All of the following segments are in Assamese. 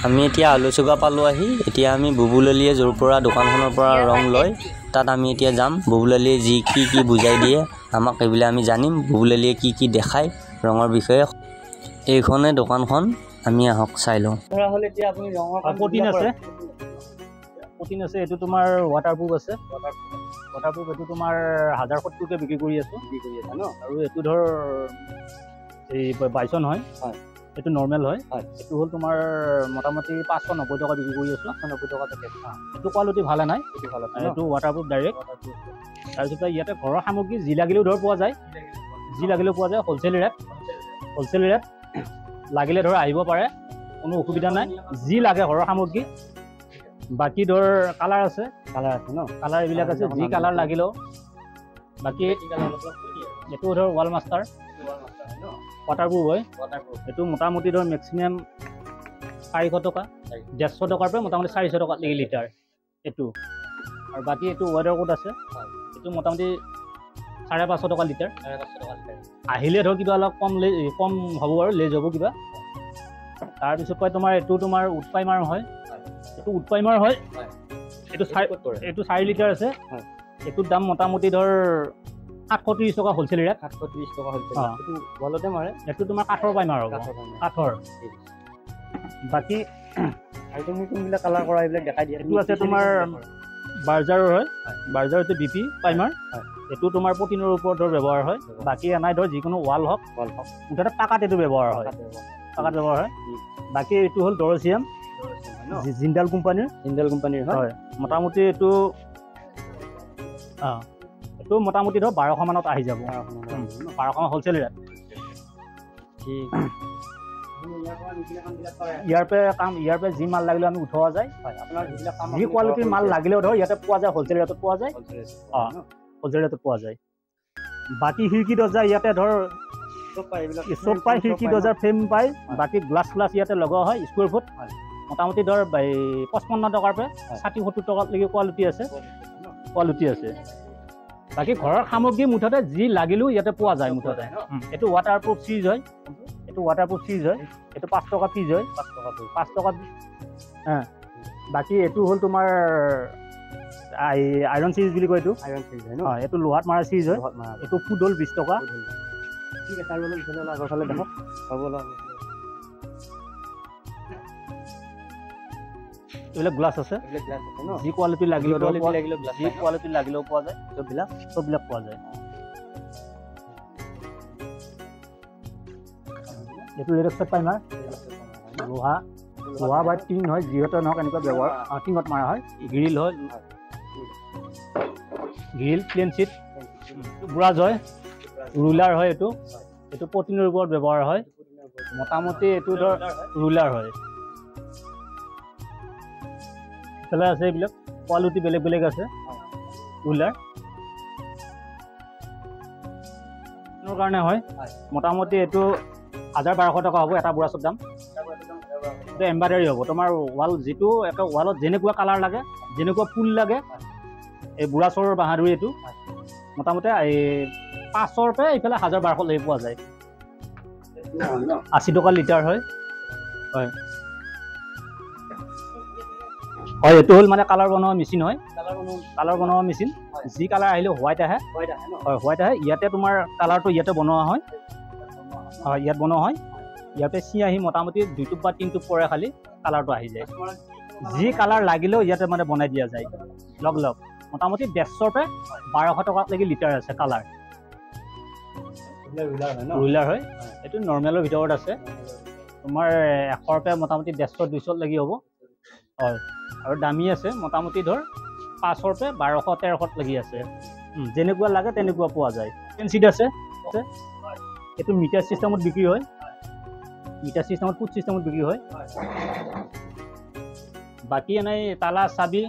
আমি এতিয়া আলুচুগা পালোঁ আহি। এতিয়া আমি বুবুললিয়ে য'ৰ পৰা দোকানখনৰ পৰা ৰং লয় তাত আমি এতিয়া যাম। বুবুললিয়ে যি কি বুজাই দিয়ে আমাক এইবিলাক আমি জানিম। বুবুললিয়ে কি দেখায় ৰঙৰ বিষয়ে। এইখনে দোকানখন, আমি আহক চাই লওঁ। হ'লে এতিয়া আপুনি ৰঙৰ প্ৰটিন আছে। এইটো তোমাৰ ৱাটাৰপ্ৰুফ আছে। ৱাটাৰপ্ৰুফ এইটো তোমাৰ 1070কে বিক্ৰী কৰি আছোঁ ন। আৰু এইটো ধৰ এই বাইচন হয়, এইটো নৰ্মেল হয়। এইটো হ'ল তোমাৰ মোটামুটি 590 টকা বিক্ৰী কৰি আছোঁ। 590 টকা পেকেট। এইটো কোৱালিটি ভালে নাই, এইটো ৱাটাৰপ্ৰুফ ডাইৰেক্ট। তাৰপিছত ইয়াতে ঘৰৰ সামগ্ৰী যি লাগিলেও ধৰ পোৱা যায়, হ'লচেল ৰেট লাগিলে ধৰ আহিব পাৰে, কোনো অসুবিধা নাই। যি লাগে ঘৰৰ সামগ্ৰী। বাকী ধৰ কালাৰ আছে ন, কালাৰ এইবিলাক আছে, যি কালাৰ লাগিলেও। বাকী এইটো ধৰ ৱাল মাষ্টাৰ ৱাটাৰপ্ৰুফ হয়। এইটো মোটামুটি ধৰ মেক্সিমাম 400 টকা, 150 টকাৰ পৰা মোটামুটি 400 টকা লাগি লিটাৰ এইটো। আৰু বাকী এইটো ৱাটাৰ কোট আছে, এইটো মোটামুটি 550 টকা লিটাৰ। আহিলে ধৰ কিবা অলপ কম হ'ব আৰু লেজ হ'ব কিবা। তাৰপিছত কয় তোমাৰ এইটো তোমাৰ উড প্ৰাইমাৰ হয়। এইটো 4 লিটাৰ আছে। এইটোৰ দাম মোটামুটি ধৰ 730 টকা হ'লচেল ৰেট। 730 টকা হ'লচেল। এইটো বলতে মাৰে। এইটো তোমাৰ কাঠৰ প্ৰাইমাৰ হ'ব, কাঠৰ। বাকী আইটেমখিনি কোনবিলাক কালাৰ কৰা এইবিলাক দেখাই দিয়ে। এইটো আছে তোমাৰ বাৰ্জাৰৰ হয়, বাৰ্জাৰ এইটো BP প্ৰাইমাৰ। এইটো তোমাৰ প্ৰটিনৰ ওপৰত ধৰ ব্যৱহাৰ হয়। বাকী এনাই ধৰ যিকোনো ৱাল হওক মুঠতে পাকাত এইটো ব্যৱহাৰ হয়, বাকী এইটো হ'ল ডৰচিয়াম, জিন্দাল কোম্পানীৰ হয়। মোটামুটি এইটো মোটামুটি ধৰ 1200 মানত আহি যাব। 1200 হ'লচেল ৰেট। ইয়াৰ পৰা যি মাল লাগিলেও আমি উঠোৱা যায়। যি কোৱালিটিৰ মাল লাগিলেও ধৰ ইয়াতে পোৱা যায়, হ'লচেল ৰেটত পোৱা যায়। হ'লচেল ৰেটত পোৱা যায়। বাকী খিৰিকী দৰ্জা ইয়াতে ধৰ চব পায়, খিৰিকী দৰ্জাৰ ফ্ৰেম পায়। বাকী গ্লাছ ইয়াতে লগোৱা হয় স্কুৱেৰ ফুট। মোটামুটি ধৰ 55 টকাৰ পৰা 60-70 টকালৈকে কোৱালিটি আছে। বাকী ঘৰৰ সামগ্ৰী মুঠতে যি লাগিলেও ইয়াতে পোৱা যায় মুঠতে। এইটো ৱাটাৰপ্ৰুফ চিজ হয়, এইটো 5 টকা পিচ হয়, 5 টকা। বাকী এইটো হ'ল তোমাৰ আইৰণ চিজ বুলি কয়। এইটো লোহাত মাৰা চিজ হয়। এইটো ফুট হ'ল 20 টকা। ঠিক আছে, আৰু অলপ আগৰফালে দেখক। এইবিলাক গ্লাছ আছে, যি কোৱালিটি লাগিলেও পোৱা যায়। চববিলাক পোৱা যায়। এইটো ৰেডক্সাইড প্ৰাইমাৰ, লোহা বা টিং হয়, যিহেতু নহওক এনেকুৱা ব্যৱহাৰ টিঙত মাৰা হয়। গ্ৰিল হয়, প্লেন চিট, ব্ৰাছ হয়, ৰুলাৰ হয়। এইটো প্ৰটিনৰ ওপৰত ব্যৱহাৰ হয়। মোটামুটি এইটো ধৰ ৰুলাৰ হয়। আছে এইবিলাক কোৱালিটি বেলেগ আছে। ৰুলাৰ কাৰণে হয়। মোটামুটি এইটো 1200 টকা হ'ব এটা ব্ৰাছৰ দাম। এইটো এম্ব্ৰইডাৰী হ'ব। তোমাৰ ৱাল যিটো এটা ৱালত যেনেকুৱা কালাৰ লাগে, যেনেকুৱা ফুল লাগে, এই ব্ৰাছৰ বাহাদুৰি। এইটো মোটামুটি 500ৰ পৰা এইফালে 1200 লৈ পোৱা যায়। 80 টকা লিটাৰ হয়। এইটো হ'ল মানে কালাৰ বনোৱা মেচিন হয়। যি কালাৰ আহিলেও হোৱাইট আহে। ইয়াতে তোমাৰ কালাৰটো ইয়াতে বনোৱা হয়। ইয়াতে আহি মোটামুটি 2 টোপ বা 3 টোপ পৰে, খালি কালাৰটো আহি যায়। যি কালাৰ লাগিলেও ইয়াতে মানে বনাই দিয়া যায় লগ। মোটামুটি 150ৰ পৰা 1200 টকালৈকে লিটাৰ আছে কালাৰ। ৰুলাৰ হয়। এইটো নৰ্মেলৰ ভিতৰত আছে। তোমাৰ 100ৰ পৰা মোটামুটি 150-200 লাগি হ'ব। আৰু দামী আছে, মোটামুটি ধৰ 500ৰ পৰা 1200-1300 লাগি আছে। যেনেকুৱা লাগে তেনেকুৱা পোৱা যায়। পেঞ্চিল আছে, আছে এইটো মিটাৰ চিষ্টেমত বিক্ৰী হয় মিটাৰ চিষ্টেমত ফুড চিষ্টেমত বিক্ৰী হয় বাকী এনেই তালা চাবি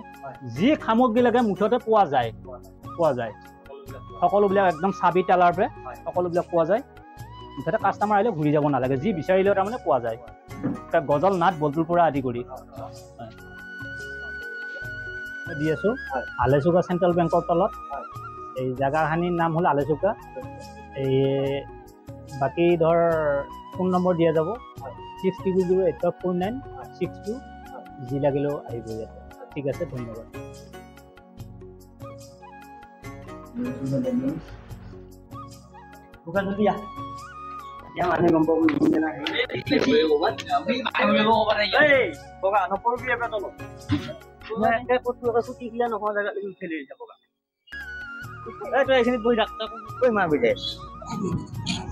যি সামগ্ৰী লাগে মুঠতে পোৱা যায় সকলোবিলাক একদম চাবি তালাৰ পৰা সকলোবিলাক পোৱা যায় মুঠতে কাষ্টমাৰ আহিলে ঘূৰি যাব নালাগে যি বিচাৰিলেও তাৰমানে পোৱা যায় গজল নাট বল্টুৰ পৰা আদি কৰি দি আছোঁ আলেচুকা চেণ্ট্ৰেল বেংকৰ তলত এই জেগাখিনিৰ নাম হ'ল আলেচুকা এই বাকী ধৰ ফোন নম্বৰ দিয়া যাব 60084962 যি লাগিলেও আহিব ইয়াতে ঠিক আছে ধন্যবাদ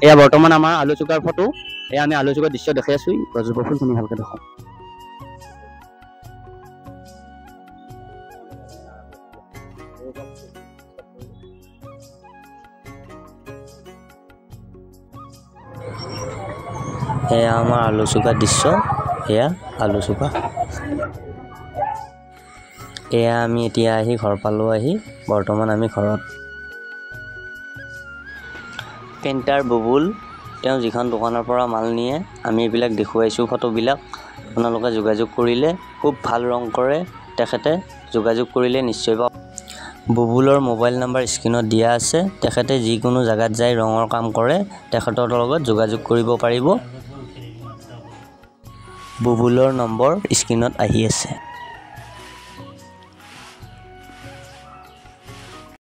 এয়া বৰ্তমান আমাৰ আলুচুকাৰ ফটো এয়া আমি আলুচুকাৰ দৃশ্য দেখাই আছো গছজোপা ফুল শুনি ভালকে দেখাওঁ এয়া আমাৰ আলুচুকাৰ দৃশ্য এয়া আলুচুকা এয়া আমি এতিয়া আহি ঘৰ পালোঁ আহি বৰ্তমান আমি ঘৰত পেইণ্টাৰ বুবুল তেওঁ যিখন দোকানৰ পৰা মাল নিয়ে আমি এইবিলাক দেখুৱাইছোঁ ফটোবিলাক আপোনালোকে যোগাযোগ কৰিলে খুব ভাল ৰং কৰে তেখেতে যোগাযোগ কৰিলে নিশ্চয় পাব বুবুলৰ মোবাইল নম্বৰ স্ক্ৰীনত দিয়া আছে তেখেতে যিকোনো জাগাত যাই ৰঙৰ কাম কৰে তেখেতৰ লগত যোগাযোগ কৰিব পাৰিব বুবুলৰ নম্বৰ স্ক্ৰীনত আহি আছে